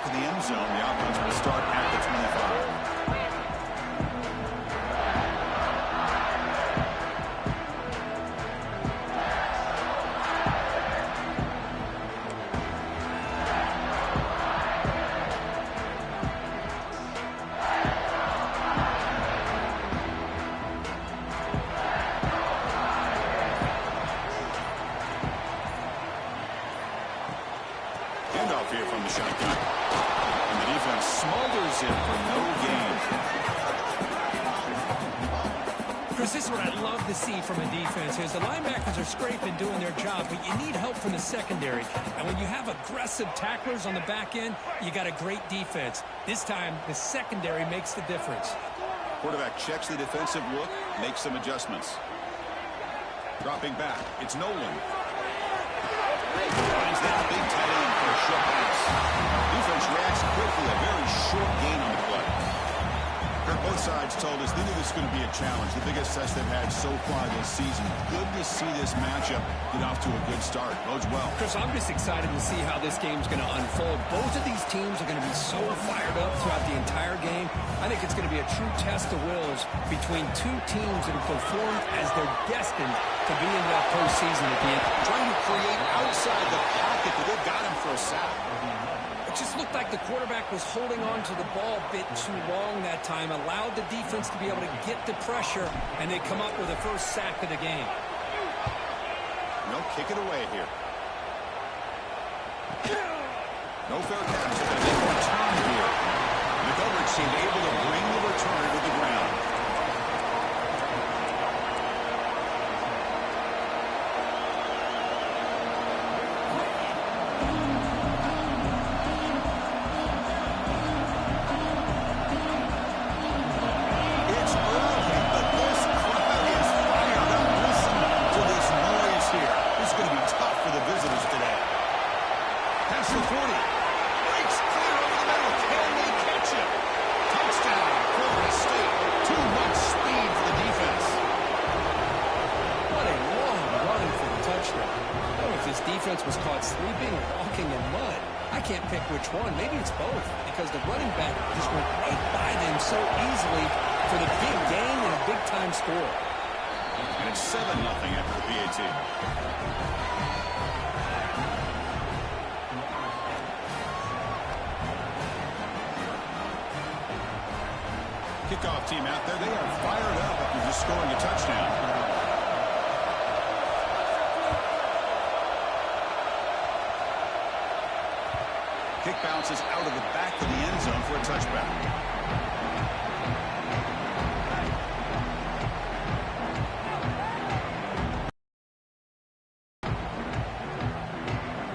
of the end zone. The offense will start at the 25. Handoff here from the shotgun. And the defense smothers it for no gain. Chris, this is what I love to see from a defense is the linebackers are scraping, doing their job, but you need help from the secondary. And when you have aggressive tacklers on the back end, you got a great defense. This time, the secondary makes the difference. Quarterback checks the defensive look, makes some adjustments. Dropping back, it's Nolan. Finds that big tight end for a short pass. Defense reacts quickly, a very short gain on the play. Both sides told us they knew this was going to be a challenge, the biggest test they've had so far this season. Good to see this matchup get off to a good start. Bodes well. Chris, I'm just excited to see how this game's going to unfold. Both of these teams are going to be so fired up throughout the entire game. I think it's going to be a true test of wills between two teams that have performed as they're destined to be in that postseason at the end. Trying to create outside the pocket, but they got him for a sack. It just looked like the quarterback was holding on to the ball a bit too long that time, allowed the defense to be able to get the pressure, and they come up with the first sack of the game. No, kick it away here. No fair catch. Going to make a return here. The coverage seemed able to bring the returner to the ground. Was caught sleeping or walking in mud. I can't pick which one. Maybe it's both because the running back just went right by them so easily for the big gain and a big-time score. And it's 7-0 after the PAT. Kickoff team out there. They are fired up after just scoring a touchdown. Kick bounces out of the back of the end zone for a touchback.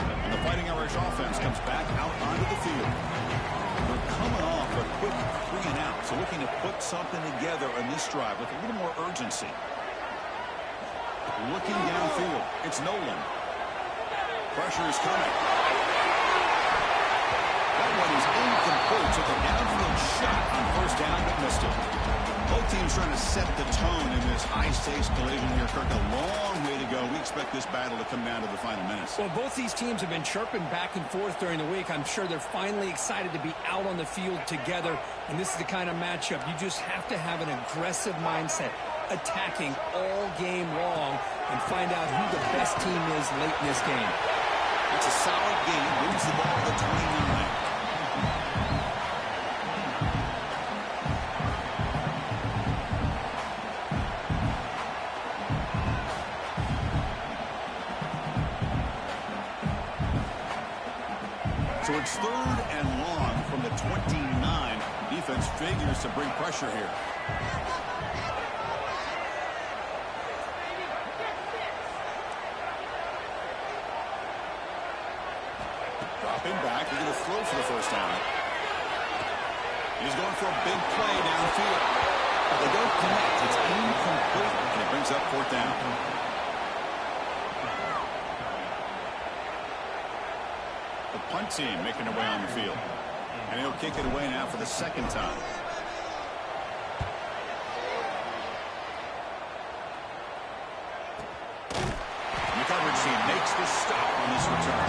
And the Fighting Irish offense comes back out onto the field. They're coming off a quick 3-and-out, so looking to put something together on this drive with a little more urgency. Looking downfield, it's Nolan. Pressure is coming. That one is incomplete. Took a downfield shot on first down, but missed it. Both teams trying to set the tone in this high-stakes collision here. Kirk, a long way to go. We expect this battle to come down to the final minutes. Well, both these teams have been chirping back and forth during the week. I'm sure they're finally excited to be out on the field together. And this is the kind of matchup you just have to have an aggressive mindset, attacking all game long, and find out who the best team is late in this game. It's a solid game. Moves the ball to the 29. So it's 3rd and long from the 29. Defense figures to bring pressure here. Dropping back, he's going to throw for the first down. He's going for a big play downfield. But they don't connect. It's incomplete, and it brings up 4th down. The punt team making their way on the field. And he'll kick it away now for the 2nd time. And the coverage team makes the stop on this return.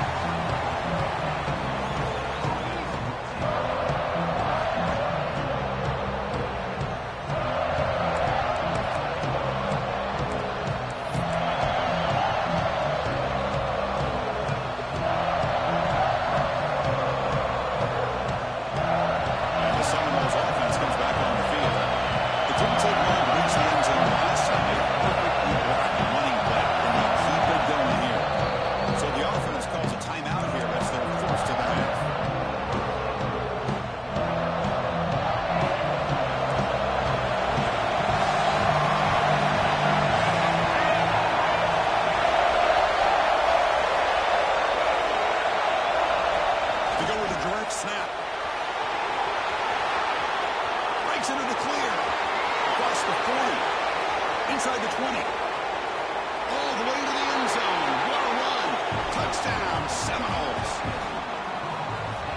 Touchdown, Seminoles.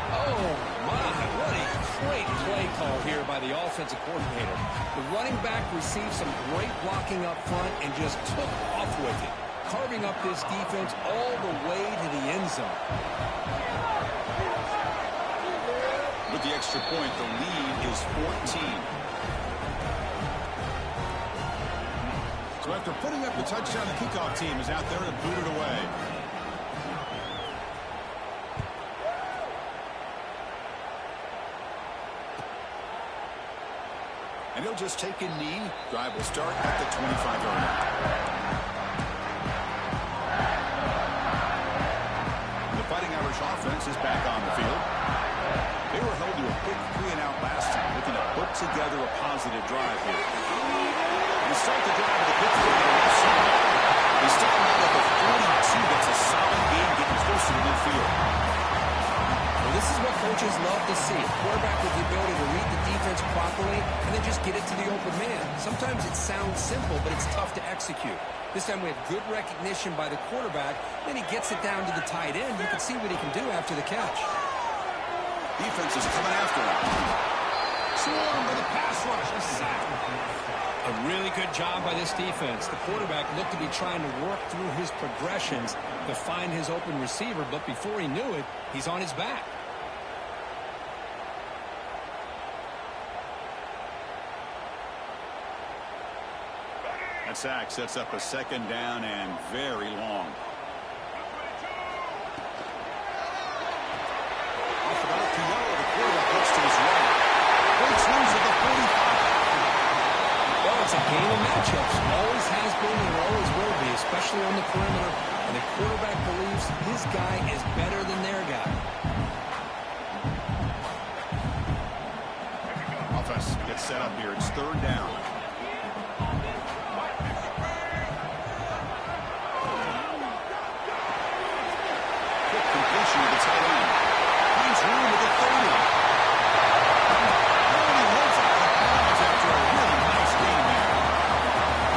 Oh, my, what a great play call here by the offensive coordinator. The running back received some great blocking up front and just took off with it, carving up this defense all the way to the end zone. With the extra point, the lead is 14. So after putting up the touchdown, the kickoff team is out there to boot it away. And he'll just take a knee. Drive will start at the 25-yard line. The Fighting Irish offense is back on the field. They were held to a quick 3-and-out last time, looking to put together a positive drive here. They start the drive with a good throw to the left side. They start out at the 42. That's a solid game getting close to the midfield. Well, this is what coaches love to see. A quarterback with the ability to read the defense properly and then just get it to the open man. Sometimes it sounds simple, but it's tough to execute. This time we have good recognition by the quarterback. Then he gets it down to the tight end. You can see what he can do after the catch. Defense is coming after him. Swarm with a pass rush. A sack. A really good job by this defense. The quarterback looked to be trying to work through his progressions to find his open receiver, but before he knew it, he's on his back. That sack sets up a second down and very long. Off the back to Yellow, the quarterback looks to his right. Breaks loose at the 45. Well, it's a game of matchups. Always has been and always will be, especially on the perimeter. And the quarterback believes his guy is better than their guy. Offense gets set up here. It's third down. Quick completion to the tight end. Finds room at the 30. After a really nice game there.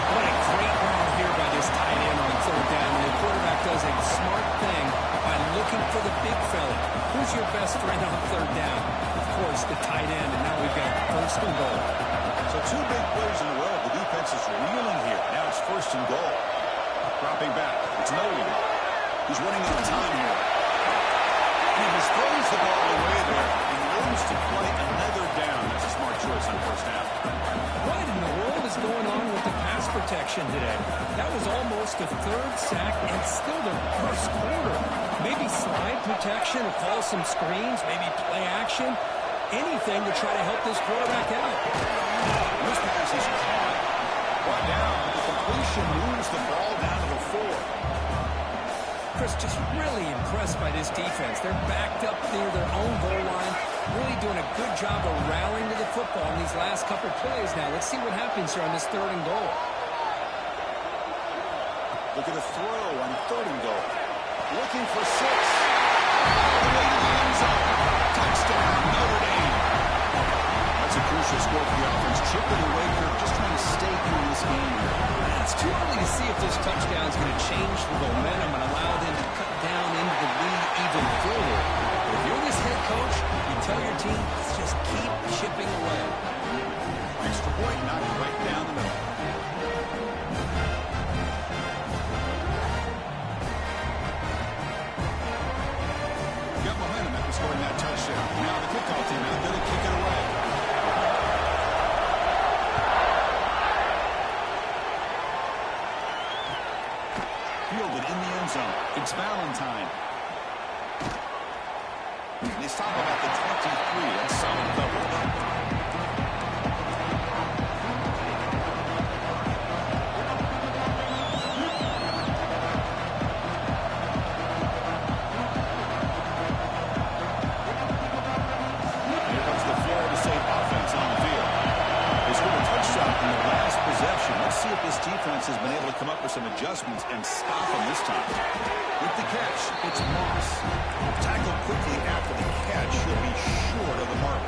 What a great route here by this tight end on third down. And the quarterback does a smart thing by looking for the big fella. Who's your best friend on third down? Of course, the tight end. And now we've got first and goal. So two big plays in a row. The defense is reeling here. Now it's first and goal. Dropping back. It's Nolan. He's running out of time here. He just throws the ball away there and learns to play another down. That's a smart choice on first half. What in the world is going on with the pass protection today? That was almost a third sack and still the first quarter. Maybe slide protection or call some screens, maybe play action. Anything to try to help this quarterback out. This pass is caught. Brought down. The completion moves the ball down to the 4. Chris, just really impressed by this defense. They're backed up near their own goal line, really doing a good job of rallying to the football in these last couple plays now. Let's see what happens here on this third and goal. Look at the throw on third and goal. Looking for 6. All the way to the end zone. Touchdown, Notre Dame. That's a crucial score for the offense. Chipping away here, just trying to stay in this game here. It's too early to see if this touchdown is going to change the momentum and allow them to cut down into the lead even further. But if you're this head coach, you tell your team, let's just keep chipping away. Extra point, knocked right down the middle. Got momentum after scoring that touchdown. Now the kickoff team out there to kick it away. Fielded in the end zone. It's Valentine. They stop about the 23. That's solid coverage. Let's see if this defense has been able to come up with some adjustments and stop them this time. With the catch, it's Moss. Tackled quickly after the catch, should be short of the mark.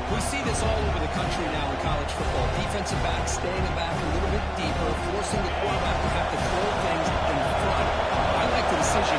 We see this all over the country now in college football. Defensive backs staying back a little bit deeper, forcing the quarterback to have to throw things in front. I like the decision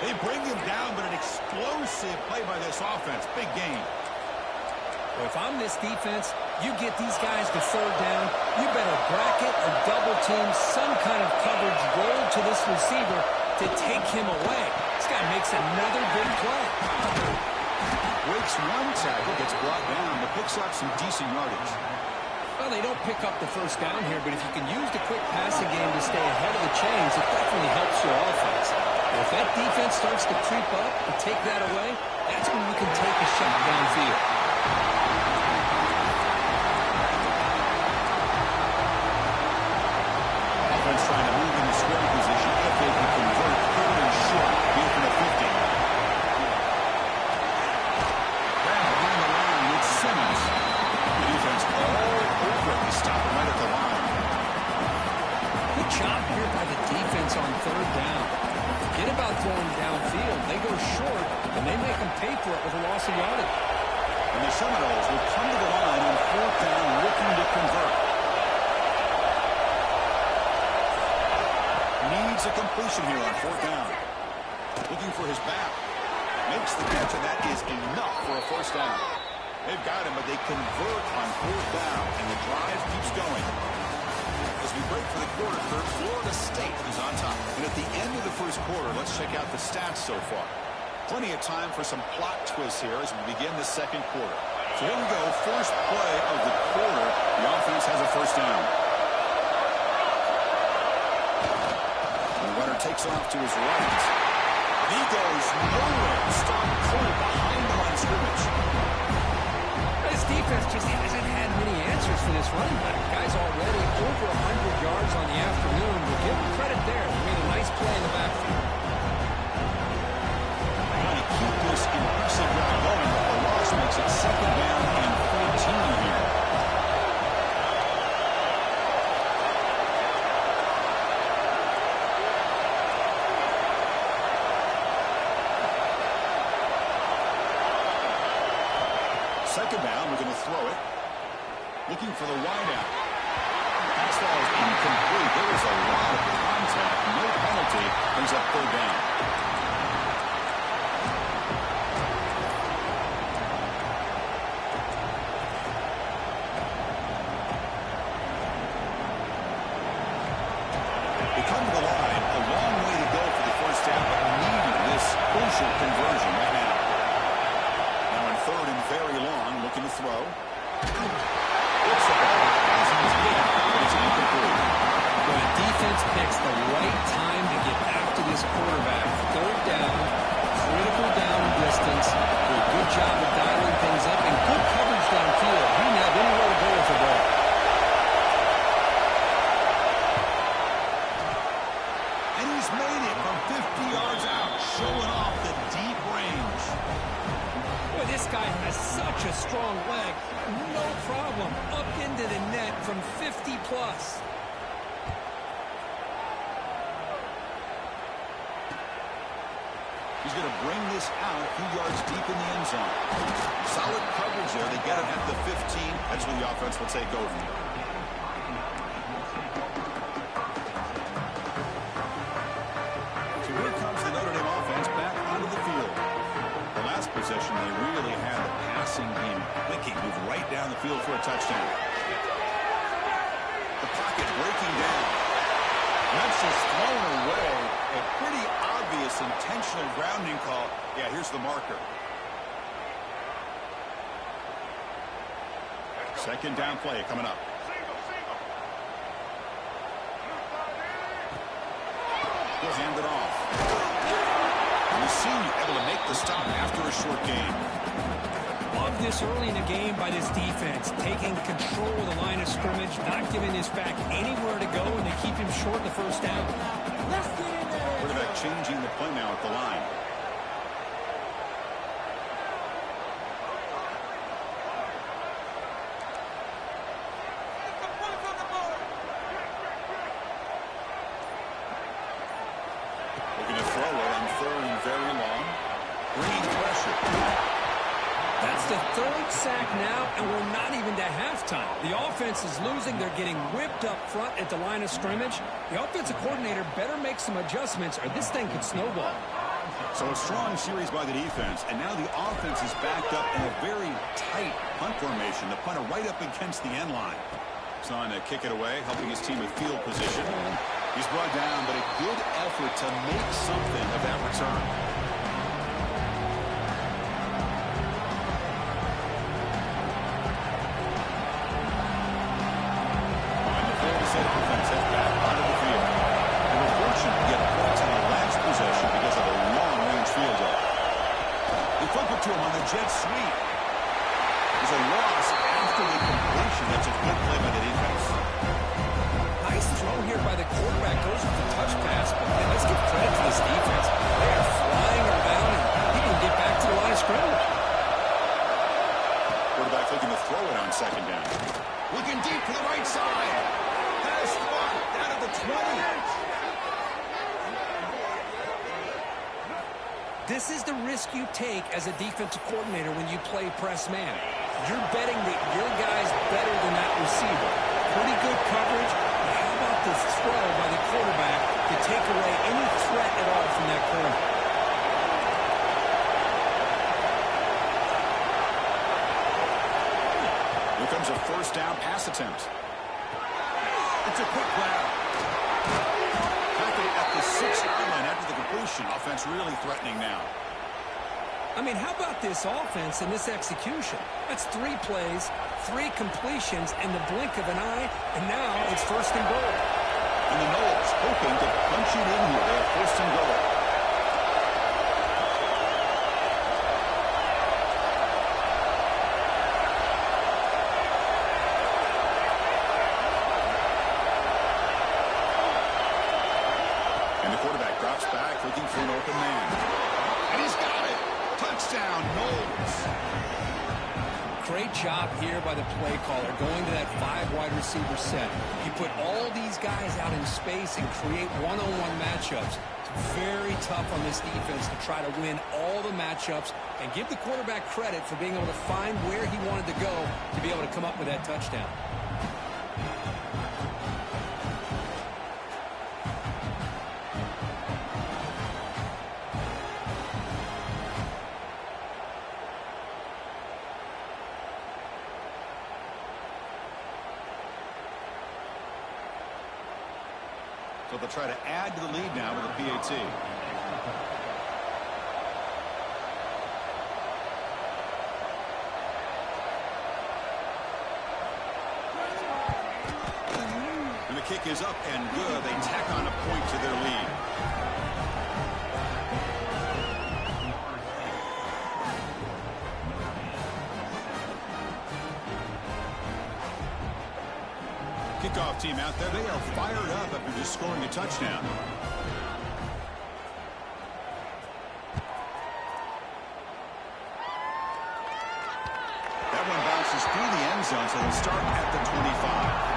They bring him down, but an explosive play by this offense. Big gain. Well, if I'm this defense, you get these guys to third down, you better bracket or double team some kind of coverage roll to this receiver to take him away. This guy makes another big play. Breaks one tackle, gets brought down, but picks up some decent yardage. Well, they don't pick up the first down here, but if you can use the quick passing game to stay ahead of the chains, it definitely helps your offense. And if that defense starts to creep up and take that away, that's when you can take a shot downfield. Offense trying to move in the scoring position if they can convert third and short here from the 50. Back behind the line with Simmons. The defense all over it. They stop him right at the line. Good job here by the defense on third down. Forget about throwing downfield. They go short, and they make them pay for it with a loss of yardage. And the Seminoles will come to the line on fourth down looking to convert. Needs a completion here on fourth down. Looking for his back. Makes the catch, and that is enough for a first down. They've got him, but they convert on fourth down, and the drive keeps going. As we break for the quarter, Kurt, Florida State is on top. And at the end of the first quarter, let's check out the stats so far. Plenty of time for some plot twists here as we begin the second quarter. So here we go, first play of the quarter. The offense has a first down. The runner takes off to his right. He goes nowhere. Stop cold behind the line of scrimmage. This defense just hasn't had many answers for this running back. Guy's already over 100 yards on the afternoon. We'll give him credit there. He made a nice play in the backfield. Trying to keep this impressive run going, but the loss makes it second down and 14 here. Second down, we're going to throw it. Looking for the wideout. Pass ball is incomplete. There was a lot of contact. No penalty. Brings up third down. We come to the line. A long way to go for the first down, but needing this crucial conversion right now. Now in third and very long, looking to throw. Gets the ball as he's hit, but it's incomplete. Well, the defense picks the right time to get after this quarterback. Third down, critical down distance. Do a good job of dialing things up and good coverage downfield. He didn't have anywhere to go with the ball. And he's made it from 50 yards out, showing off the deep range. Boy, this guy has such a strong leg. No problem. Up into the net from 50 plus. He's going to bring this out a few yards deep in the end zone. Solid coverage there. They get him at the 15. That's where the offense will take over. So here comes the Notre Dame offense back onto the field. The last possession, they really had the passing game clicking. Moved right down the field for a touchdown. The pocket breaking down. That's just thrown away. A pretty obvious intentional grounding call. Yeah, here's the marker. Second down play coming up. He'll hand it off. And the senior able to make the stop after a short gain. Love this early in the game by this defense, taking control of the line of scrimmage, not giving this back anywhere to go, and they keep him short the first down. Quarterback changing the play now at the line. Looking to throw it on third and very long. Bringing pressure. That's the third sack now, and we're not even to halftime. The offense is losing. They're getting whipped up front at the line of scrimmage. The offensive coordinator better make some adjustments, or this thing could snowball. So a strong series by the defense, and now the offense is backed up in a very tight punt formation. The punter right up against the end line. He's on to kick it away, helping his team with field position. He's brought down, but a good effort to make something of that return. And the full set of defense heads back onto the field. They were fortunate to get points on the last possession because of a long-range field goal. They flip it to him on the jet sweep. There's a loss after the completion. That's a good play by the defense. Nice throw here by the quarterback. Goes with the touch pass. But man, let's give credit to this defense. They are flying around, and he can get back to the line of scrimmage. Quarterback looking to throw it on second down. Looking deep to the right side. Has fun down at the 20. This is the risk you take as a defensive coordinator when you play press man. You're betting that your guy's better than that receiver. Pretty good coverage. But how about this throw by the quarterback to take away any threat at all from that corner? Here comes a first down pass attempt. It's a quick grab. Tackle at the 6-yard line after the completion. Offense really threatening now. I mean, how about this offense and this execution? That's 3 plays, 3 completions in the blink of an eye, and now it's first and goal. And the Knowles hoping to punch it in here. They have first and goal. And the quarterback drops back looking for an open man. And he's got it. Touchdown, Knowles. Great job here by the play caller going to that 5 wide receiver set. You put all these guys out in space and create one-on-one matchups. It's very tough on this defense to try to win all the matchups and give the quarterback credit for being able to find where he wanted to go to be able to come up with that touchdown. So they'll try to add to the lead now with a PAT. And the kick is up and good. They tack on a point to their lead. Kickoff team out there. They are fired up after just scoring a touchdown. That one bounces through the end zone, so they'll start at the 25.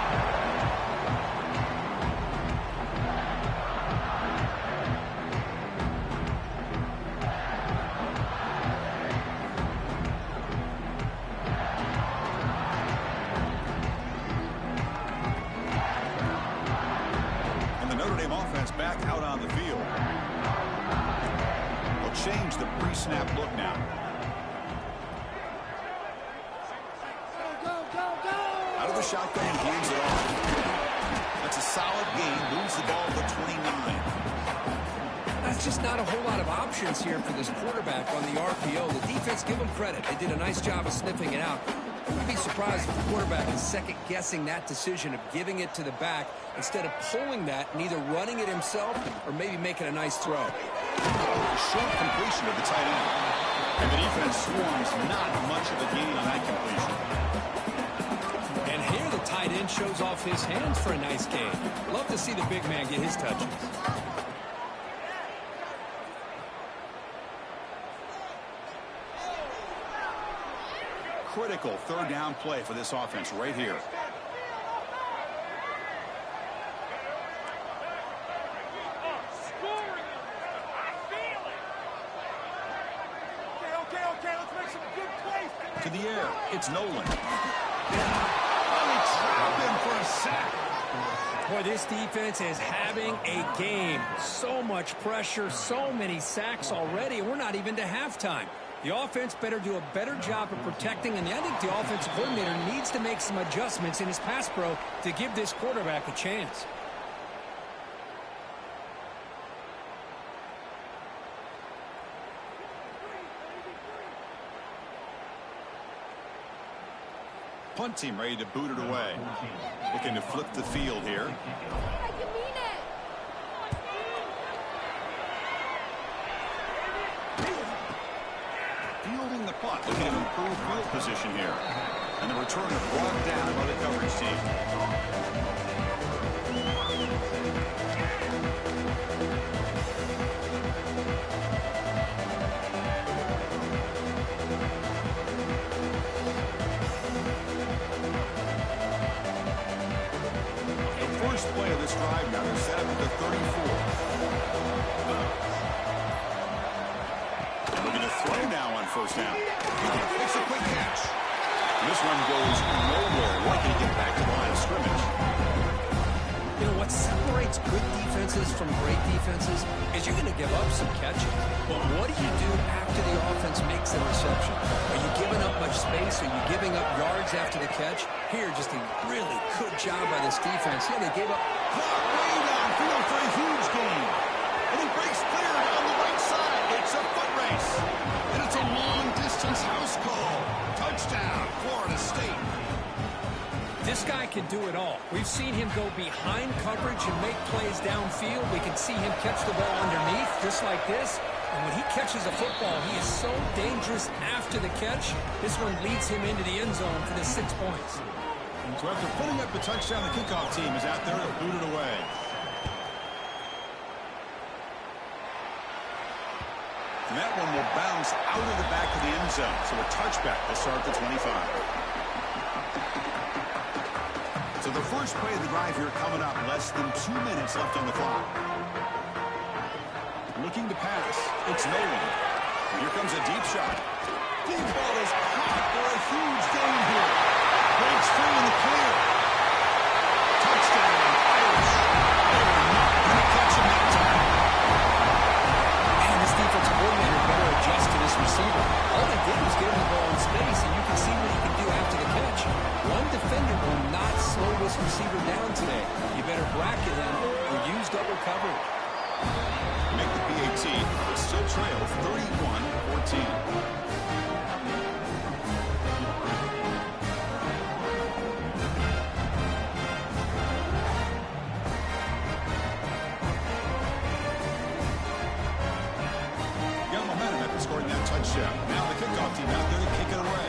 Back out on the field. Will change the pre-snap look now. Out of the shotgun and gains it off. That's a solid gain. Moves the ball to the 29. That's just not a whole lot of options here for this quarterback on the RPO. The defense, give them credit. They did a nice job of sniffing it out. I wouldn't be surprised if the quarterback is second-guessing that decision of giving it to the back instead of pulling that and either running it himself or maybe making a nice throw. A short completion of the tight end. And the defense swarms not much of a gain on that completion. And here the tight end shows off his hands for a nice gain. Love to see the big man get his touches. Critical third down play for this offense right here. To the air, it's Nolan. And they trap him for a sack. Boy, this defense is having a game. So much pressure, so many sacks already, and we're not even to halftime. The offense better do a better job of protecting, and I think the offensive coordinator needs to make some adjustments in his pass pro to give this quarterback a chance. Punt team ready to boot it away. Looking to flip the field here. Fielding the punt. Looking to improve field position here. And the return is brought down by the coverage team. First play of this drive now. They're set up at the 34. And looking to throw now on first down. It's a quick catch. This one goes nowhere. Lucky to get back to the line of scrimmage. You know, what separates good defenses from great defenses is you're going to give up some catches. But what do you do after the offense makes a reception? Are you giving up much space? Are you giving up yards after the catch? Here, just a really good job by this defense. Yeah, they gave up. Way downfield for a huge gain. And he breaks clear down the right side. It's a foot race. And it's a long-distance house call. Touchdown, Florida State. This guy can do it all. We've seen him go behind coverage and make plays downfield. We can see him catch the ball underneath, just like this. And when he catches a football, he is so dangerous after the catch. This one leads him into the end zone for the 6 points. So after putting up the touchdown, the kickoff team is out there to boot it away. And that one will bounce out of the back of the end zone. So a touchback to start the 25. So the first play of the drive here coming up. Less than 2 minutes left on the clock. Looking to pass. It's Nolan. Here comes a deep shot. Deep ball is caught for a huge gain here. Breaks free in the clear. Touchdown, Irish. They were not going to catch him that time. And this defensive coordinator better adjust to this receiver. All they did was give him the ball in space, and you can see what he can do after the catch. One defender will not slow this receiver down today. You better bracket him or use double coverage. Make the PAT, but still trail 31-14. Scoring that touchdown. Now the kickoff team out there to kick it away.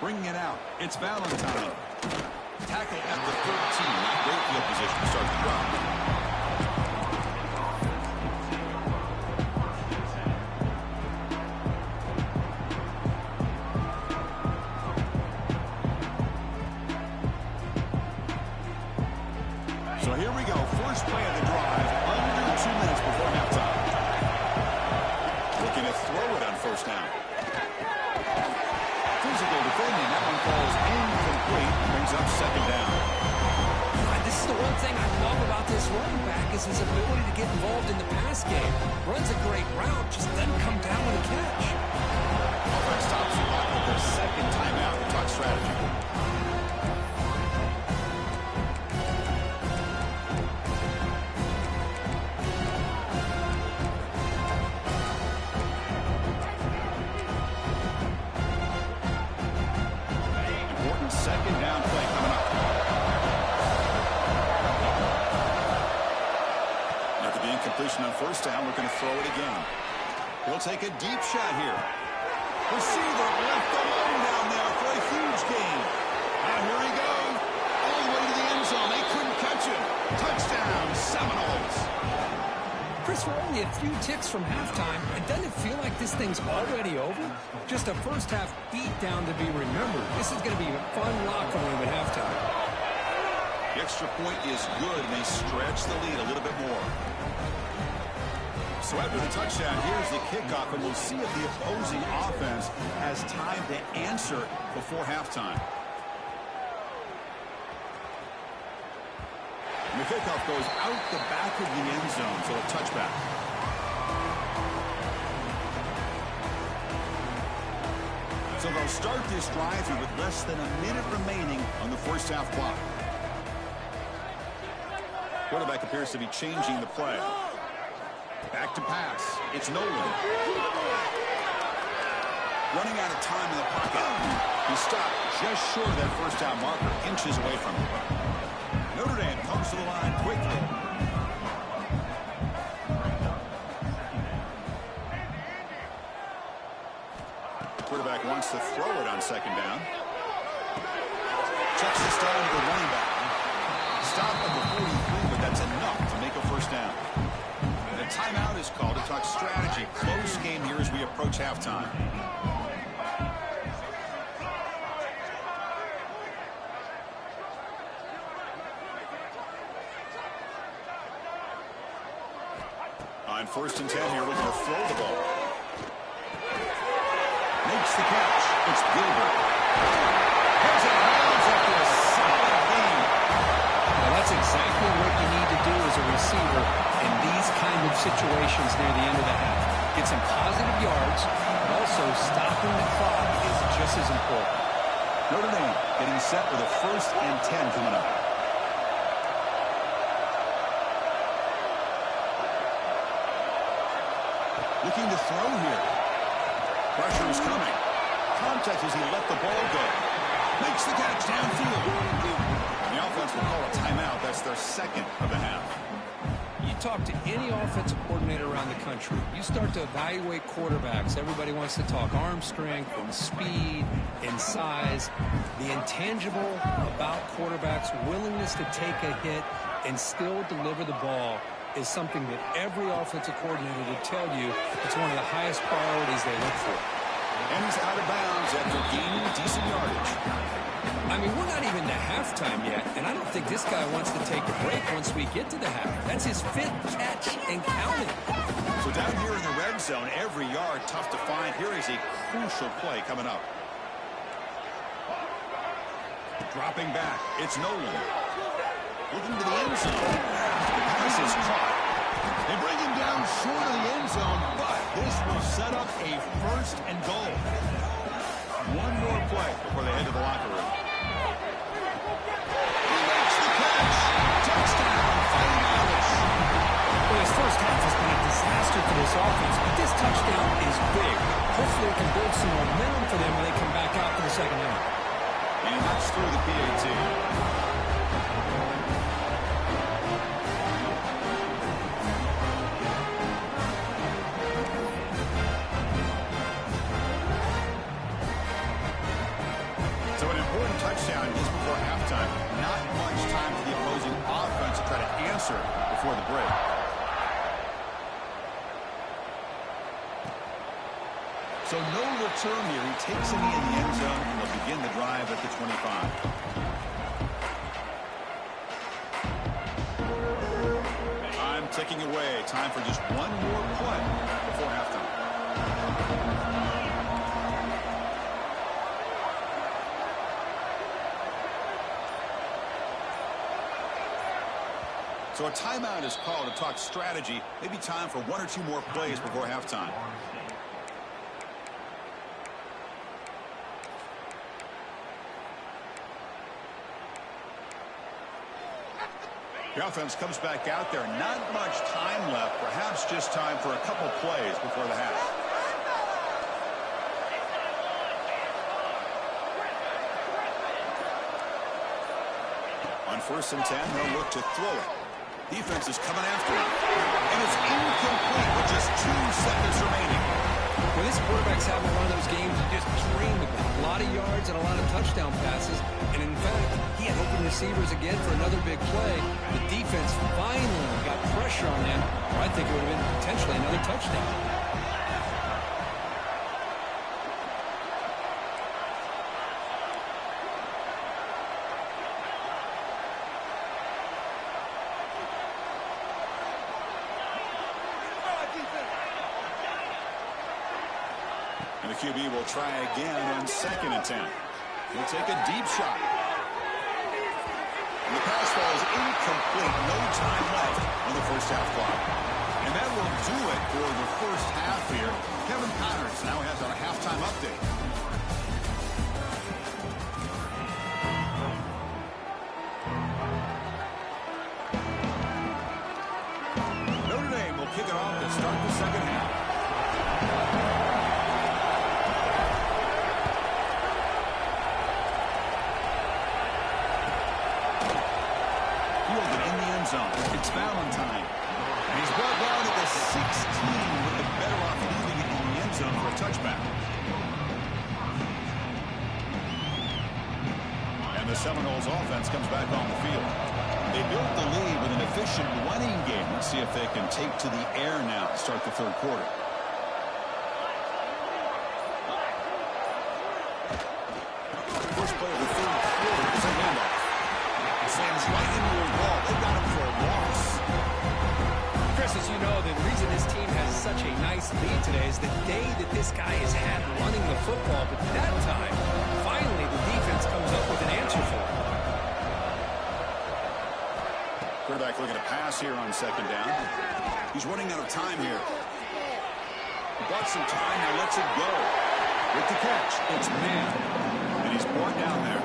Bringing it out. It's Valentine. Tackle at the 13. Great field position to start the drive. So here we go. First play of the drive. Under 2 minutes before halftime. Looking to throw it on first down. Physical defending. That one falls incomplete. Brings up second down. This is the one thing I love about this running back is his ability to get involved in the pass game. Runs a great route, just doesn't come down with a catch. Offense stops the clock with their second timeout to talk strategy. Second down play coming up. After the incompletion on first down, we're going to throw it again. He'll take a deep shot here. Receiver left alone down there for a huge gain. And here he goes. All the way to the end zone. They couldn't catch him. Touchdown, Seminoles. Chris, we're only a few ticks from halftime, and doesn't it feel like this thing's already over? Just a first-half beatdown to be remembered. This is going to be a fun locker room at halftime. The extra point is good, and they stretch the lead a little bit more. So after the touchdown, here's the kickoff, and we'll see if the opposing offense has time to answer before halftime. And the kickoff goes out the back of the end zone, so a touchback. So they'll start this drive here with less than a minute remaining on the first half clock. Quarterback appears to be changing the play. Back to pass. It's Nolan. Running out of time in the pocket. He stopped just short of that first down marker, inches away from him. Notre Dame comes to the line quickly. Quarterback wants to throw it on second down. Checks this down to the running back. Stop at the 43, but that's enough to make a first down. And a timeout is called to talk strategy. Close game here as we approach halftime. On 1st and 10 here, looking to throw the ball. Makes the catch. It's Gilbert. Here's a bounce after a solid gain. Well, that's exactly what you need to do as a receiver in these kind of situations near the end of the half. Get some positive yards, but also stopping the clock is just as important. Notre Dame getting set with a 1st and 10 coming up. Looking to throw here. Pressure is coming. Contact as he let the ball go. Makes the catch downfield. The offense will call a timeout. That's their second of the half. You talk to any offensive coordinator around the country, you start to evaluate quarterbacks. Everybody wants to talk arm strength and speed and size. The intangible about quarterbacks' willingness to take a hit and still deliver the ball is something that every offensive coordinator would tell you it's one of the highest priorities they look for. And he's out of bounds after gaining decent yardage. I mean, we're not even to halftime yet, and I don't think this guy wants to take a break once we get to the half. That's his 5th catch and counting. So down here in the red zone, every yard tough to find. Here is a crucial play coming up. Dropping back, it's Nolan. Looking to the end zone. Pass is caught. They bring him down short of the end zone, but this will set up a 1st and goal. One more play before they head to the locker room. He makes the catch. Touchdown, Fighting Irish. Well, his first half has been a disaster for this offense, but this touchdown is big. Hopefully it can build some momentum for them when they come back out for the second half. And that's through the PAT. Touchdown just before halftime. Not much time for the opposing offense to try to answer before the break. So no return here. He takes it in the end zone, and they'll begin the drive at the 25. Time ticking away. Time for just one more play before halftime. So a timeout is called to talk strategy. Maybe time for 1 or 2 more plays before halftime. The offense comes back out there. Not much time left. Perhaps just time for a couple plays before the half. On 1st and 10, they'll look to throw it. Defense is coming after him. And it's incomplete with just 2 seconds remaining. Well, this quarterback's having one of those games you just dream about. A lot of yards and a lot of touchdown passes. And in fact, he had open receivers again for another big play. The defense finally got pressure on them. Or I think it would have been potentially another touchdown. And the QB will try again on 2nd and 10. He'll take a deep shot. And the pass falls incomplete. No time left on the first half clock. And that will do it for the first half here. Kevin Patterns now has our halftime update. Notre Dame will kick it off to start the second half. Fielded in the end zone. It's Valentine. And he's brought down at the 16 with the better off leaving it in the end zone for a touchback. And the Seminoles offense comes back on the field. They built the lead with an efficient running game. Let's see if they can take to the air now to start the third quarter. First play of the third quarter is a handoff. It slams right into a wall. They got him for a loss. Chris, as you know, the reason this team has such a nice lead today is the day that this guy has had running the football. But that time, finally, the defense comes up with an answer for him. Quarterback looking to pass here on 2nd down. He's running out of time here. He bought some time, now lets it go. With the catch, it's man. And he's brought down there.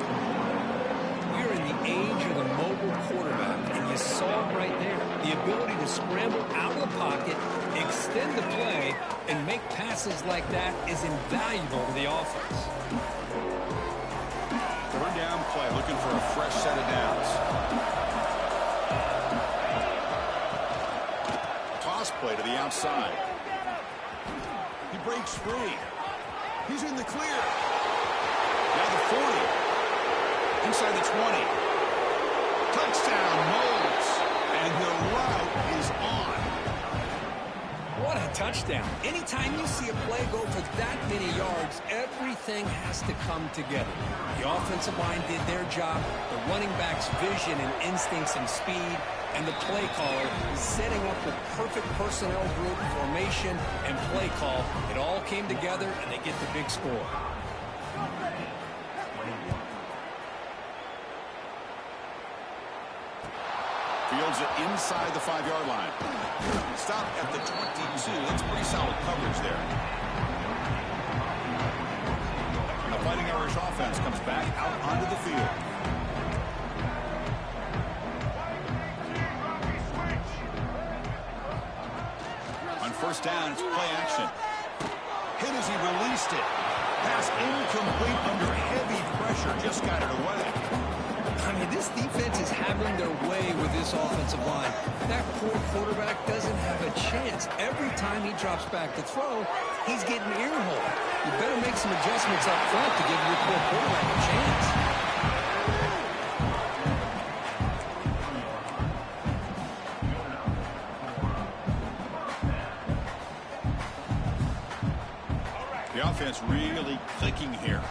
We're in the age of the mobile quarterback, and you saw it right there. The ability to scramble out of the pocket, extend the play, and make passes like that is invaluable to the offense. Third down play, looking for a fresh set of downs. Toss play to the outside. He breaks free. He's in the clear. Now the 40. Inside the 20. Touchdown, Moles. And the route is on. What a touchdown. Anytime you see a play go for that many yards, everything has to come together. The offensive line did their job, the running back's vision and instincts and speed, and the play caller setting up the perfect personnel group, formation, and play call. It all came together, and they get the big score. Fields it inside the 5-yard line. Stop at the 22. That's pretty solid coverage there. The Fighting Irish offense comes back out onto the field. On first down, it's play action. Hit as he released it. Pass incomplete under heavy pressure. Just got it away. I mean, this defense is having their way with this offensive line. That poor quarterback doesn't have a chance. Every time he drops back to throw, he's getting earholed. You better make some adjustments up front to give your poor quarterback a chance. The offense really clicking here.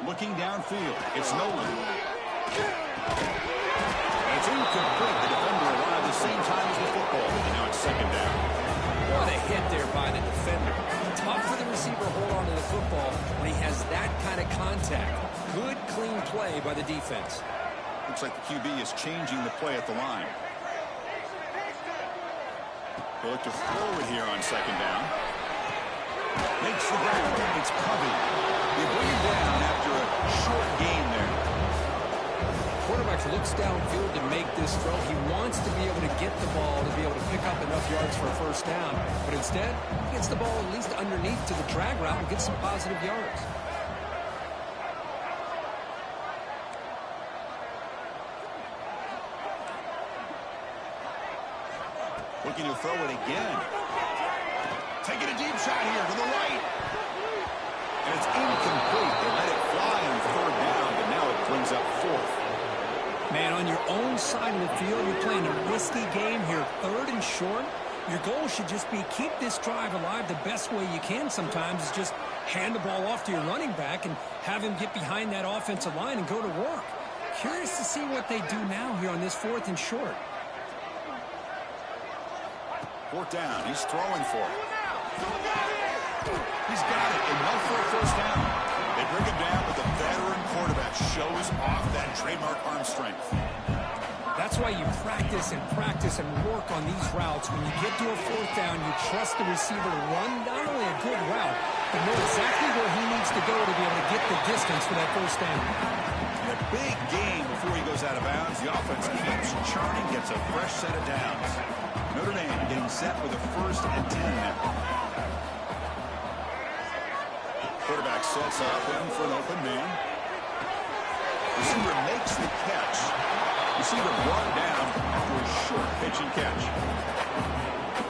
Looking downfield, it's Nolan. And it's incomplete. The defender arrived the same time as the football, and now it's 2nd down. What a hit there by the defender. Tough for the receiver to hold on to the football when he has that kind of contact. Good, clean play by the defense. Looks like the QB is changing the play at the line. He'll look to throw it here on 2nd down. Makes the grab. It's Covey. They bring him down after a short gain there. Quarterback looks downfield to make this throw. He wants to be able to get the ball to be able to pick up enough yards for a first down. But instead, he gets the ball at least underneath to the drag route and gets some positive yards. Looking to throw it again. Taking a deep shot here to the right. And it's incomplete. They let it fly on 3rd down, but now it brings up 4th. Man, on your own side of the field, you're playing a risky game here. 3rd and short. Your goal should just be keep this drive alive the best way you can sometimes is just hand the ball off to your running back and have him get behind that offensive line and go to work. Curious to see what they do now here on this 4th and short. Fourth down. He's throwing for it. He's got it. Enough for a first down. They bring him down, but the veteran quarterback shows off that trademark arm strength. That's why you practice and work on these routes. When you get to a fourth down, you trust the receiver to run not only a good route, but know exactly where he needs to go to be able to get the distance for that first down. And a big gain before he goes out of bounds. The offense keeps churning, gets a fresh set of downs. Notre Dame getting set with a 1st and 10 now. Quarterback sets up, looking for an open man. Receiver makes the catch. Receiver brought down after a short pitch and catch.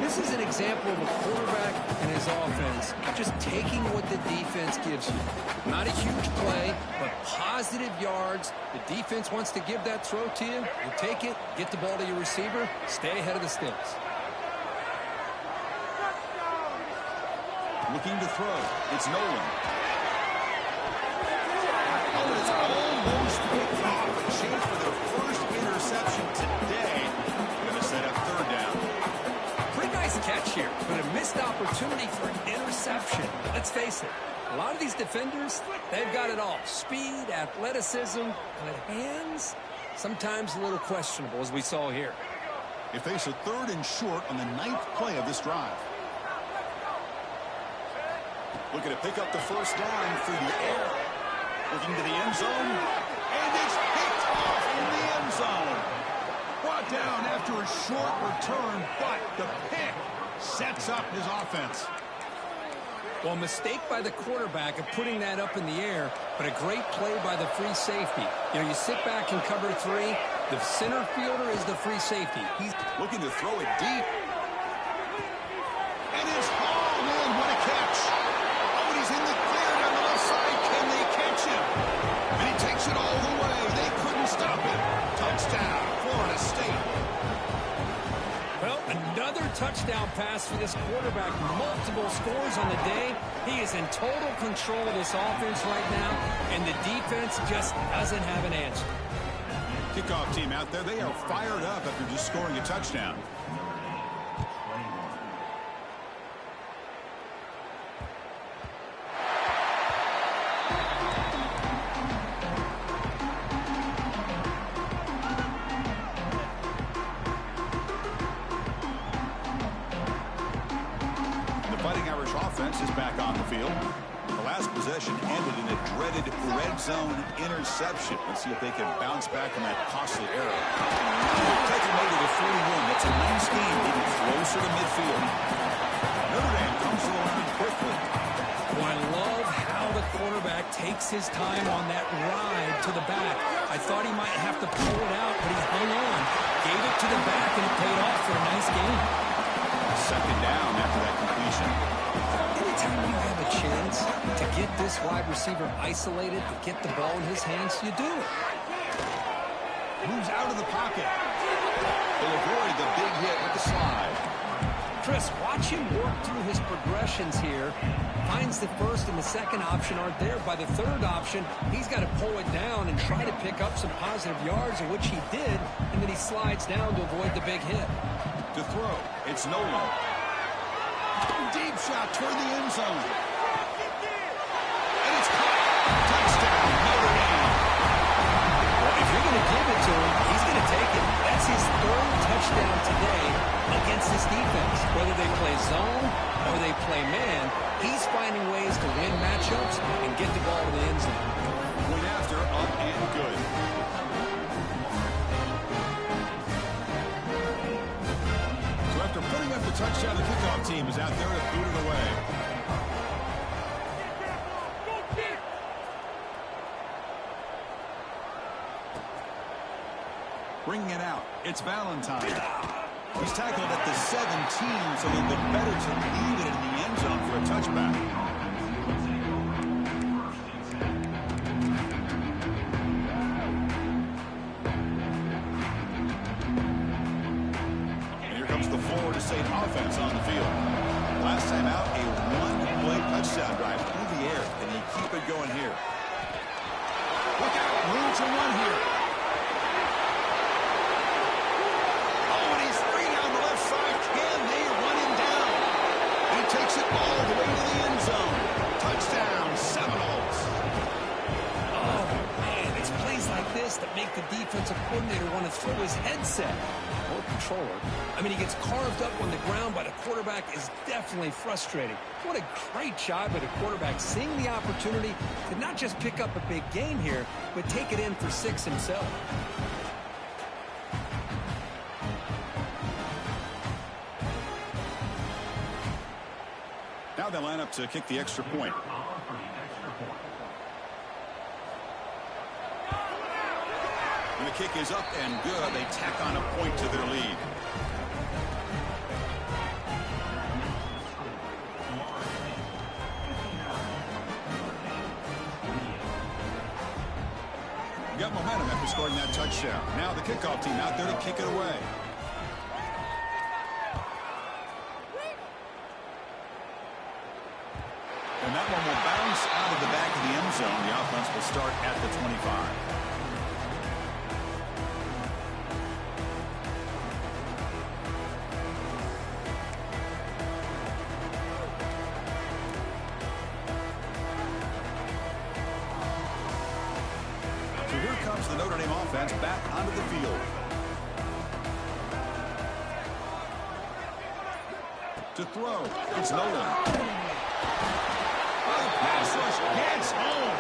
This is an example of a quarterback and his offense just taking what the defense gives you. Not a huge play, but positive yards. The defense wants to give that throw to you. You take it, get the ball to your receiver, stay ahead of the sticks. Looking to throw. It's Nolan. Oh, it's almost picked off. A chance for their first interception today. Going to set up 3rd down. Pretty nice catch here, but a missed opportunity for an interception. Let's face it, a lot of these defenders, they've got it all. Speed, athleticism, but hands, sometimes a little questionable, as we saw here. They face a 3rd and short on the 9th play of this drive. Looking to pick up the first down through the air. Looking to the end zone. And it's picked off in the end zone. Brought down after a short return, but the pick sets up his offense. Well, mistake by the quarterback of putting that up in the air, but a great play by the free safety. You know, you sit back and cover 3. The center fielder is the free safety. He's looking to throw it deep. And it's hauled in. What a catch. Oh, he's in the clear down the left side. Can they catch him? And he takes it all the way. They couldn't stop him. Touchdown, Florida State. Well, another touchdown pass for this quarterback. Multiple scores on the day. He is in total control of this offense right now, and the defense just doesn't have an answer. Kickoff team out there. They are fired up after just scoring a touchdown. Is back on the field. The last possession ended in a dreaded red zone interception. Let's see if they can bounce back from that costly error. Taking over the 41. That's a nice game, getting closer to midfield. Notre Dame comes to the line quickly. Well, I love how the quarterback takes his time on that ride to the back. I thought he might have to pull it out, but he hung on. Gave it to the back, and it paid off for a nice game. 2nd down after that completion. Anytime you have a chance to get this wide receiver isolated, to get the ball in his hands, you do it. Moves out of the pocket. Will avoid the big hit with the slide. Chris, watch him work through his progressions here. Finds the first and the second option aren't there. By the 3rd option, he's got to pull it down and try to pick up some positive yards, which he did, and then he slides down to avoid the big hit. To throw, it's Nolan. Deep shot toward the end zone. And it's caught. Touchdown, Notre Dame. Well, if you're going to give it to him, he's going to take it. That's his 3rd touchdown today against this defense. Whether they play zone or they play man, he's finding ways to win matchups and get the ball to the end zone. Went after, up and good. After putting up the touchdown, the kickoff team is out there to boot it away. Bringing it out, it's Valentine. He's tackled at the 17, so a little bit better to leave it in the end zone for a touchback. State offense on the field. Last time out, a 1-play touchdown drive through the air. Can he keep it going here? Look out, room to run here. Oh, and he's free down the left side. Can they run make the defensive coordinator want to throw his headset. Or controller. I mean, he gets carved up on the ground by the quarterback is definitely frustrating. What a great job by the quarterback seeing the opportunity to not just pick up a big game here, but take it in for 6 himself. Now they line up to kick the extra point. And the kick is up and good. They tack on a point to their lead. Got momentum after scoring that touchdown. Now the kickoff team out there to kick it away. And that one will bounce out of the back of the end zone. The offense will start at the 25. So here comes the Notre Dame offense back onto the field. To throw, it's Nolan. Pass rush gets home.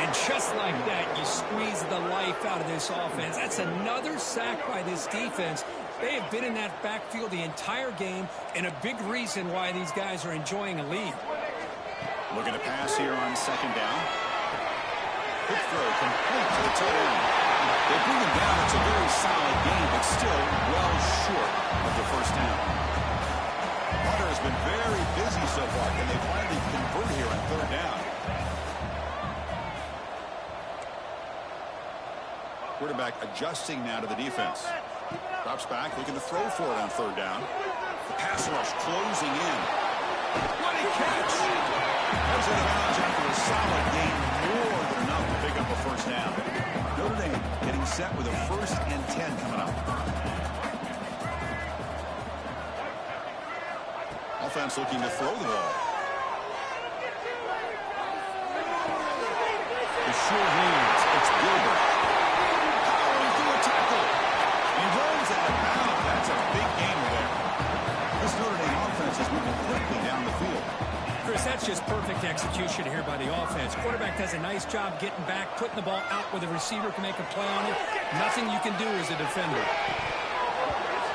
And just like that, you squeeze the life out of this offense. That's another sack by this defense. They have been in that backfield the entire game, and a big reason why these guys are enjoying a lead. Looking to pass here on second down. Quick throw complete to the tight end. They bring him down. It's a very solid game, but still well short of the first down. Hunter has been very busy so far. Can they finally convert here on third down? Quarterback adjusting now to the defense. Drops back, looking to throw for it on third down. The pass rush closing in. What a catch! Comes out of bounds after a solid game, more than enough to pick up a first down. Notre Dame getting set with a 1st and 10 coming up. Offense looking to throw the ball. The short hands. It's Gilbert. Powering through a tackle. He rolls out of bounds. That's a big gain there. This Notre Dame offense is moving quickly down the field. Chris, that's just perfect execution here by the offense. Quarterback does a nice job getting back, putting the ball out where the receiver can make a play on it. Nothing you can do as a defender.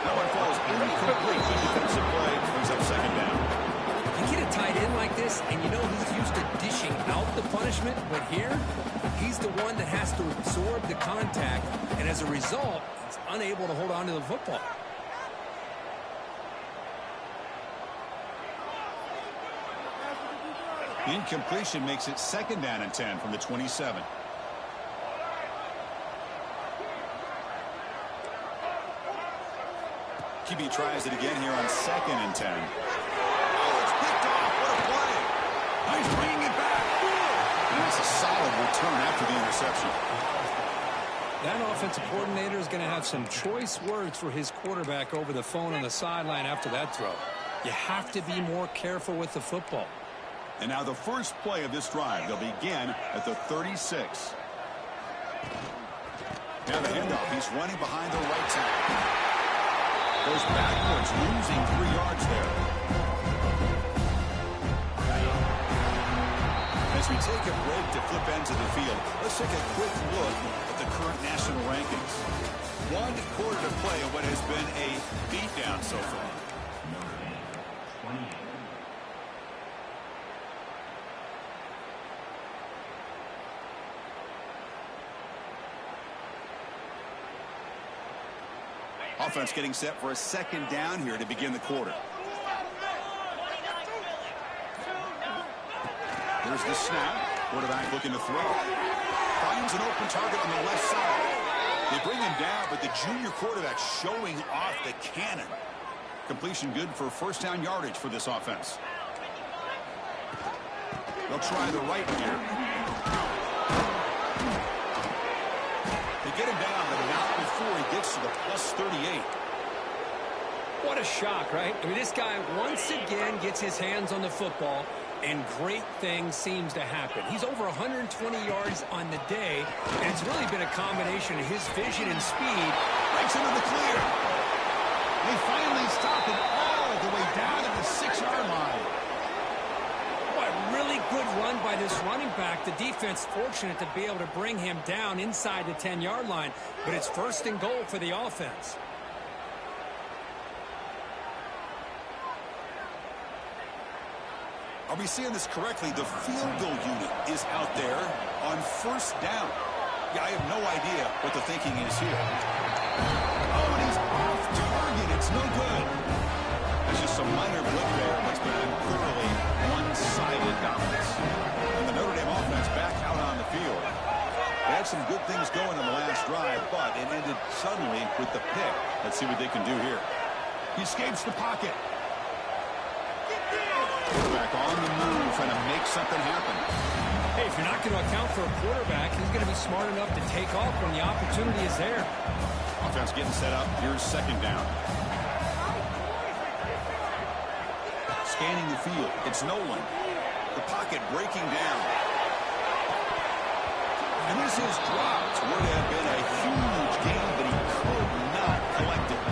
That one falls incomplete. The defensive play brings up second down. You get a tight end like this, and you know he's used to dishing out the punishment, but here, he's the one that has to absorb the contact, and as a result, he's unable to hold on to the football. Incompletion makes it 2nd down and 10 from the 27. QB tries it again here on 2nd and 10. Oh, it's picked off. What a play. He's bringing it back. And that's a solid return after the interception. That offensive coordinator is going to have some choice words for his quarterback over the phone on the sideline after that throw. You have to be more careful with the football. And now the first play of this drive. They'll begin at the 36. Now the handoff. He's running behind the right tackle. Goes backwards, losing 3 yards there. As we take a break to flip ends of the field, let's take a quick look at the current national rankings. 1 quarter to play in what has been a beatdown so far. Offense getting set for a 2nd down here to begin the quarter. There's the snap. Quarterback looking to throw. Finds an open target on the left side. They bring him down, but the junior quarterback showing off the cannon. Completion good for 1st down yardage for this offense. They'll try the right here. They get him down, but not before he gets to the plus 38. What a shock, right? I mean, this guy once again gets his hands on the football, and great things seems to happen. He's over 120 yards on the day, and it's really been a combination of his vision and speed. Breaks into the clear. They finally stop it all the way down to the 6-yard line. Boy, really good run by this running back. The defense fortunate to be able to bring him down inside the 10-yard line, but it's first and goal for the offense. Are we seeing this correctly? The field goal unit is out there on first down. Yeah, I have no idea what the thinking is here. Oh, and he's off target. It's no good. That's just some minor blip there. It's been a thoroughly one-sided dominance. And the Notre Dame offense back out on the field. They had some good things going on the last drive, but it ended suddenly with the pick. Let's see what they can do here. He escapes the pocket. Back on the move, trying to make something happen. Hey, if you're not going to account for a quarterback, he's going to be smart enough to take off when the opportunity is there. Offense getting set up. Here's second down. Scanning the field. It's Nolan. The pocket breaking down. And this is dropped. Would have been a huge gain, but he could not collect it.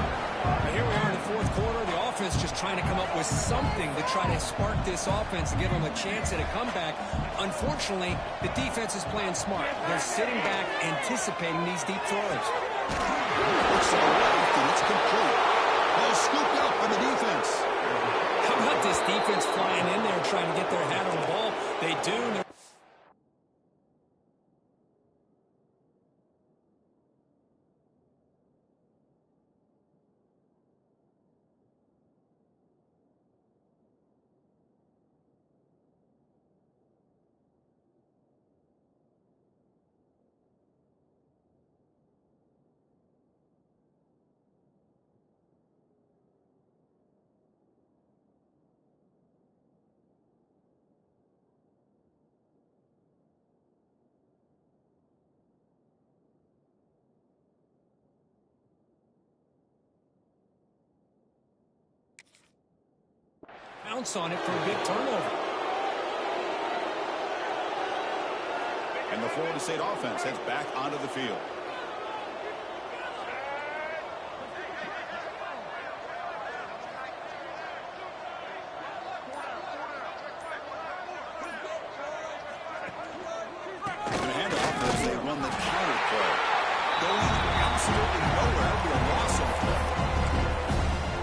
Here we are in the fourth quarter. The offense just trying to come up with something to try to spark this offense and give them a chance at a comeback. Unfortunately, the defense is playing smart. They're sitting back, anticipating these deep throws. Looks to the left, and it's complete. Ball scooped up by the defense. How about this defense flying in there trying to get their hat on the ball? They do. Bounce on it for a big turnover. And the Florida State offense heads back onto the field. And a handoff as they run the counter play. Going absolutely nowhere. That'll be a loss of play.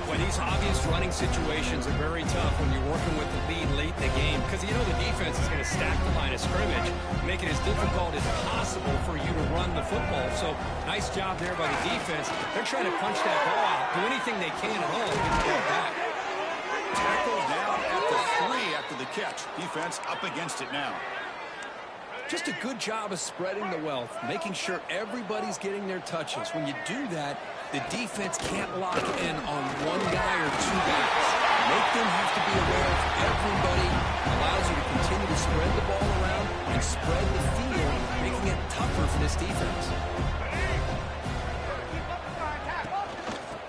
Well, these obvious running situations are very tough when you're working with the lead late in the game because you know the defense is going to stack the line of scrimmage, make it as difficult as possible for you to run the football. So nice job there by the defense. They're trying to punch that ball out, do anything they can at all to get the ball back. Tackle down at the 3 after the catch. Defense up against it now. Just a good job of spreading the wealth, making sure everybody's getting their touches. When you do that, the defense can't lock in on one guy or two guys. Make them have to be aware of everybody. Allows you to continue to spread the ball around and spread the field, making it tougher for this defense.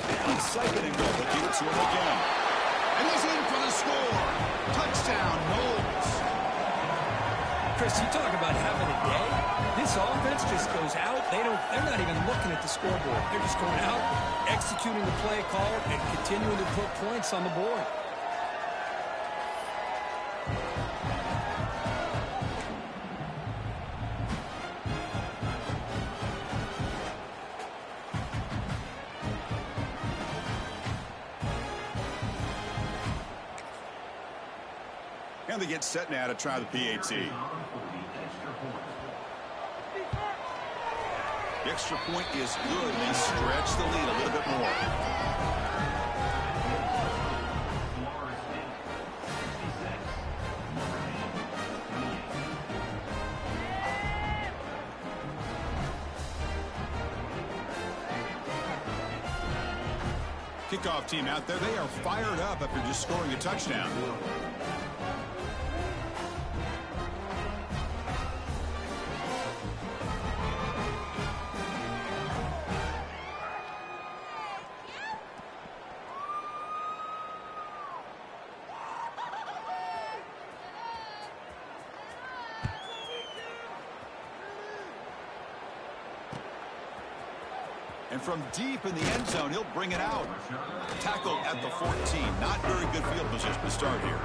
And second and goal, but give it to him again. And he's in for the score. Touchdown, Knowles. Chris, you talk about having a day. This offense just goes out. They're not even looking at the scoreboard. They're just going out, executing the play call, and continuing to put points on the board. And they get set now to try the PAT. The extra point is good. They stretch the lead a little bit more. Kickoff team out there. They are fired up after just scoring a touchdown. And from deep in the end zone, he'll bring it out. Tackled at the 14. Not very good field position to start here.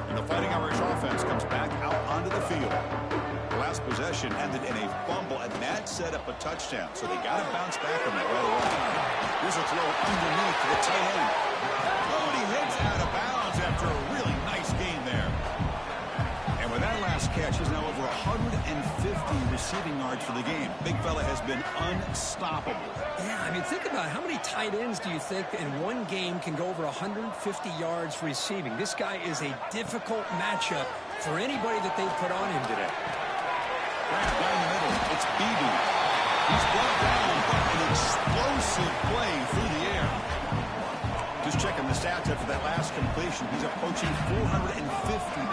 And the Fighting Irish offense comes back out onto the field. Last possession ended in a fumble, and that set up a touchdown. So they got to bounce back from that right away. Here's a throw underneath to the tight end. Oh, and he heads out of bounds after a really nice gain there. And with that last catch, he's now over 150 receiving yards for the game. Big fella has been unstoppable. Yeah, I mean, think about it. How many tight ends do you think in one game can go over 150 yards receiving? This guy is a difficult matchup for anybody that they put on him today. Down the middle, it's Beebe. He's brought down by an explosive play through the air. Just checking the stats after that last completion. He's approaching 450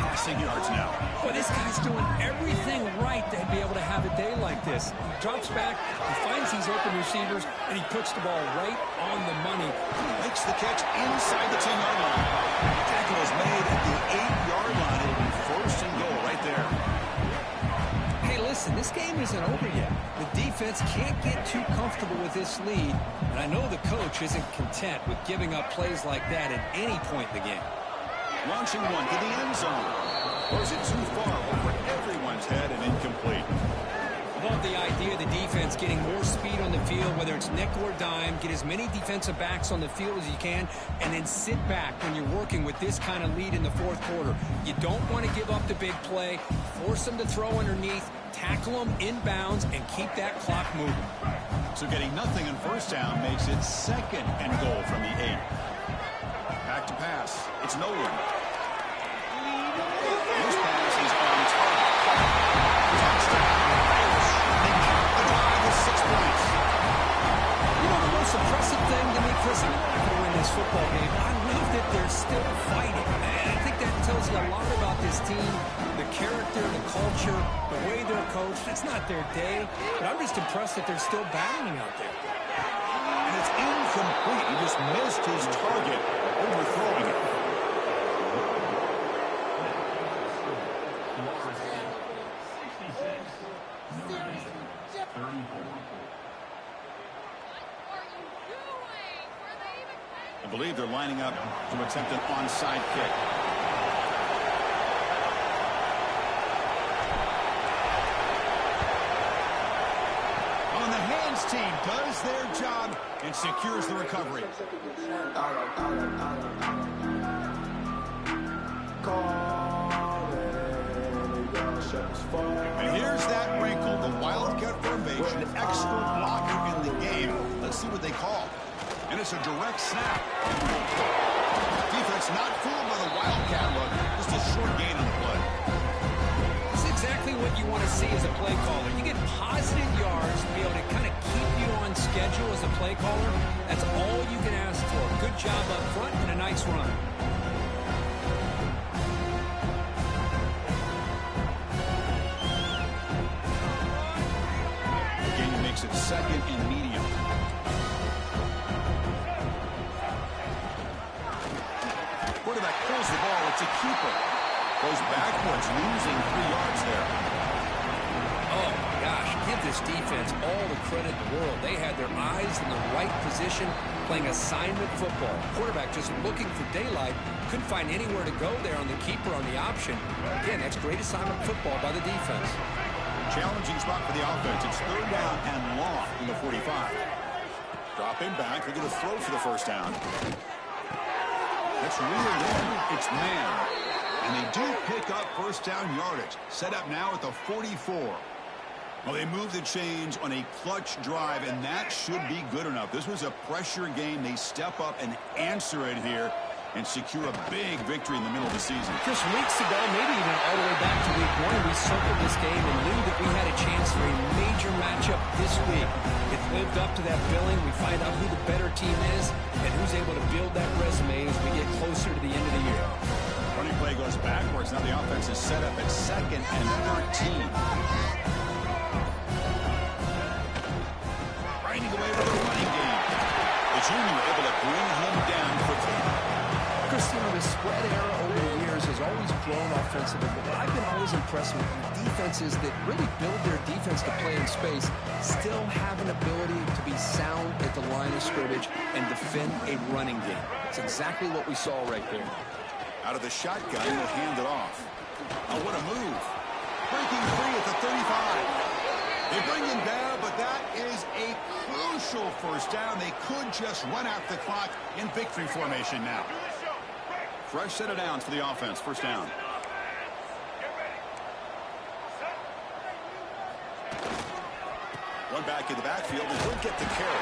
passing yards now. Boy, this guy's doing everything right to be able to have a day like this. He drops back, he finds these open receivers, and he puts the ball right on the money. He makes the catch inside the 10-yard line. The tackle is made at the 8-yard line. It'll be first and goal right there. Listen, this game isn't over yet. The defense can't get too comfortable with this lead, and I know the coach isn't content with giving up plays like that at any point in the game. Launching one to the end zone. Or is it too far over everyone's head and incomplete? Love the idea of the defense getting more speed on the field, whether it's nickel or dime, get as many defensive backs on the field as you can, and then sit back when you're working with this kind of lead in the fourth quarter. You don't want to give up the big play, force them to throw underneath, tackle them inbounds, and keep that clock moving. So getting nothing on first down makes it second and goal from the 8. Back to pass. It's Nolan. This pass is on target. Touchdown. They keep the drive with 6 points. You know, the most impressive thing to me, Chris, I'm not going to win this football game. I love that they're still fighting. And I think that tells you a lot about this team, the character, the culture, the way they're coached. It's not their day, but I'm just impressed that they're still battling out there. And it's incomplete. He just missed his target, overthrowing it. I believe they're lining up to attempt an onside kick. On the hands team does their job and secures the recovery. And here's that wrinkle, the Wildcat formation, expert blocker in the game. Let's see what they call. And it's a direct snap. Defense not fooled by the Wildcat look. Just a short gain on the play. It's exactly what you want to see as a play caller. You get positive yards to be able to kind of keep you on schedule as a play caller. That's all you can ask for. Good job up front and a nice run. The game makes it second and medium. Quarterback pulls the ball. It's a keeper. Goes backwards, losing 3 yards there. Oh, my gosh. Give this defense all the credit in the world. They had their eyes in the right position, playing assignment football. Quarterback just looking for daylight. Couldn't find anywhere to go there on the keeper on the option. Again, that's great assignment football by the defense. Challenging spot for the offense. It's 3rd down and long from the 45. Dropping back. They're going to throw for the first down. That's reeled in. It's man. And they do pick up first down yardage. Set up now at the 44. Well, they move the chains on a clutch drive, and that should be good enough. This was a pressure game. They step up and answer it here and secure a big victory in the middle of the season. Just weeks ago, maybe even all the way back to week 1, we circled this game and knew that we had a chance for a major matchup this week. It lived up to that billing. We find out who the better team is and who's able to build that resume as we get closer to the end of the year. Running play goes backwards. Now the offense is set up at 2nd and 13. Grinding away with a running thrown offensively, but what I've been always impressed with defenses that really build their defense to play in space still have an ability to be sound at the line of scrimmage and defend a running game. It's exactly what we saw right there. Out of the shotgun, he'll hand it off. Oh, what a move. Breaking free at the 35. They bring him down, but that is a crucial first down. They could just run out the clock in victory formation now. Fresh set of downs for the offense. First down. One back in the backfield, and he'll get the carry.